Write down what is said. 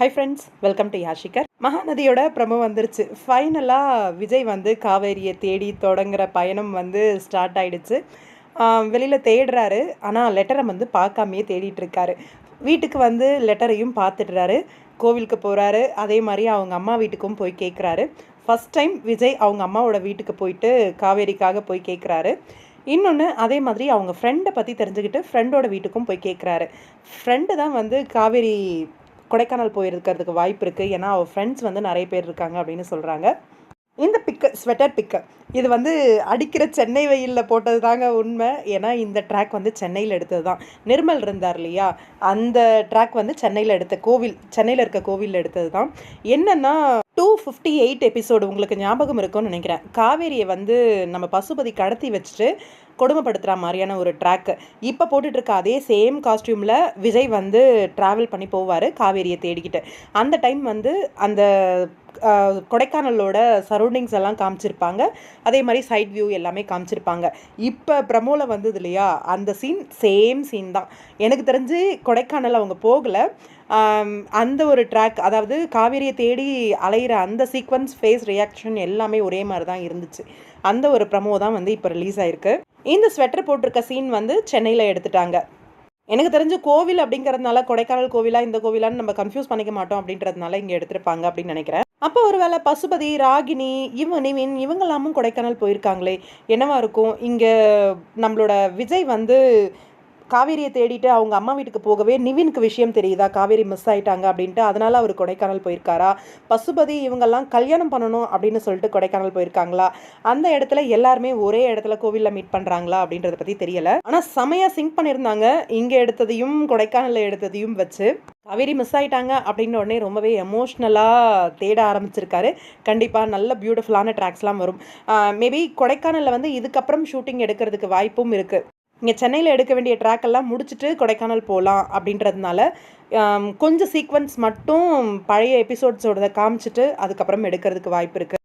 High friends, welcome to Yashikar. மகாநதியோட promo வந்துருச்சு. ஃபைனலாக விஜய் வந்து காவேரியை தேடி தொடங்குற பயணம் வந்து ஸ்டார்ட் ஆகிடுச்சு. வெளியில் தேடுறாரு, ஆனால் லெட்டரை வந்து பார்க்காமையே தேடிட்டு இருக்காரு. வீட்டுக்கு வந்து லெட்டரையும் பார்த்துடுறாரு. கோவிலுக்கு போகிறாரு. அதே மாதிரி அவங்க அம்மா வீட்டுக்கும் போய் கேட்குறாரு. ஃபஸ்ட் டைம் விஜய் அவங்க அம்மாவோட வீட்டுக்கு போயிட்டு காவேரிக்காக போய் கேட்குறாரு. இன்னொன்று, அதே மாதிரி அவங்க ஃப்ரெண்டை பற்றி தெரிஞ்சுக்கிட்டு ஃப்ரெண்டோட வீட்டுக்கும் போய் கேட்குறாரு. ஃப்ரெண்டு தான் வந்து காவேரி கொடைக்கானல் போயிருக்கிறதுக்கு வாய்ப்பு இருக்குது. ஏன்னா அவள் ஃப்ரெண்ட்ஸ் வந்து நிறைய பேர் இருக்காங்க அப்படின்னு சொல்கிறாங்க. இந்த ஸ்வெட்டர் பிக்கு இது வந்து அடிக்கிற சென்னை வெயிலில் போட்டது தாங்க உண்மை. ஏன்னா இந்த ட்ராக் வந்து சென்னையில் எடுத்தது தான். நிர்மல் இருந்தார் இல்லையா, அந்த ட்ராக் வந்து சென்னையில் சென்னையில் இருக்க கோவிலில் எடுத்தது தான். என்னென்னா 258 எபிசோடு உங்களுக்கு ஞாபகம் இருக்கும்னு நினைக்கிறேன். காவேரியை வந்து நம்ம பசுபதி கடத்தி வச்சுட்டு கொடுமைப்படுத்துகிற மாதிரியான ஒரு ட்ராக்கு இப்போ போட்டுட்ருக்க அதே சேம் காஸ்டியூமில் விஜய் வந்து ட்ராவல் பண்ணி போவார் காவேரியை தேடிக்கிட்டு. அந்த டைம் வந்து அந்த கொடைக்கானலோட சரௌண்டிங்ஸ் எல்லாம் காமிச்சிருப்பாங்க. அதே மாதிரி சைட் வியூ எல்லாமே காமிச்சிருப்பாங்க. இப்போ ப்ரமோவில் வந்தது இல்லையா, அந்த சேம் சீன் தான். எனக்கு தெரிஞ்சு கொடைக்கானல் அவங்க போகலை. அந்த ஒரு ட்ராக், அதாவது காவேரியை தேடி அலையிற அந்த சீக்வன்ஸ், ஃபேஸ் ரியாக்ஷன் எல்லாமே ஒரே மாதிரி தான் இருந்துச்சு. அந்த ஒரு ப்ரமோ தான் வந்து இப்போ ரிலீஸ் ஆகிருக்கு. இந்த ஸ்வெட்டர் போட்டிருக்க சீன் வந்து சென்னையில் எடுத்துட்டாங்க. எனக்கு தெரிஞ்ச கோவில் அப்படிங்கிறதுனால கொடைக்கானல் கோவிலா இந்த கோவிலான்னு நம்ம கன்ஃபியூஸ் பண்ணிக்க மாட்டோம் அப்படின்றதுனால இங்கே எடுத்திருப்பாங்க அப்படின்னு நினைக்கிறேன். அப்போ ஒருவேளை பசுபதி, ராகினி, நிவின் இவங்கெல்லாமும் கொடைக்கானல் போயிருக்காங்களே, என்னவா இருக்கும்? இங்கே நம்மளோட விஜய் வந்து காவேரியை தேடிட்டு அவங்க அம்மா வீட்டுக்கு போகவே நிவினுக்கு விஷயம் தெரியுதா, காவேரி மிஸ் ஆகிட்டாங்க அப்படின்ட்டு, அதனால் அவர் கொடைக்கானல் போயிருக்காரா? பசுபதி இவங்கெல்லாம் கல்யாணம் பண்ணணும் அப்படின்னு சொல்லிட்டு கொடைக்கானல் போயிருக்காங்களா? அந்த இடத்துல எல்லாருமே ஒரே இடத்துல கோவிலில் மீட் பண்ணுறாங்களா அப்படின்றத பற்றி தெரியலை. ஆனால் செமையாக சிங்க் பண்ணியிருந்தாங்க. இங்கே எடுத்ததையும் கொடைக்கானலில் எடுத்ததையும் வச்சு. காவேரி மிஸ் ஆகிட்டாங்க அப்படின்ற உடனே ரொம்பவே எமோஷ்னலாக தேட ஆரம்பிச்சிருக்காரு. கண்டிப்பாக நல்ல பியூட்டிஃபுல்லான ட்ராக்ஸ்லாம் வரும். மேபி கொடைக்கானலில் வந்து இதுக்கப்புறம் ஷூட்டிங் எடுக்கிறதுக்கு வாய்ப்பும் இருக்குது. இங்கே சென்னையில் எடுக்க வேண்டிய ட்ராக்கெல்லாம் முடிச்சுட்டு கொடைக்கானல் போகலாம் அப்படின்றதுனால கொஞ்சம் சீக்வன்ஸ் மட்டும் பழைய எபிசோட்ஸோட காமிச்சிட்டு அதுக்கப்புறம் எடுக்கிறதுக்கு வாய்ப்பு இருக்குது.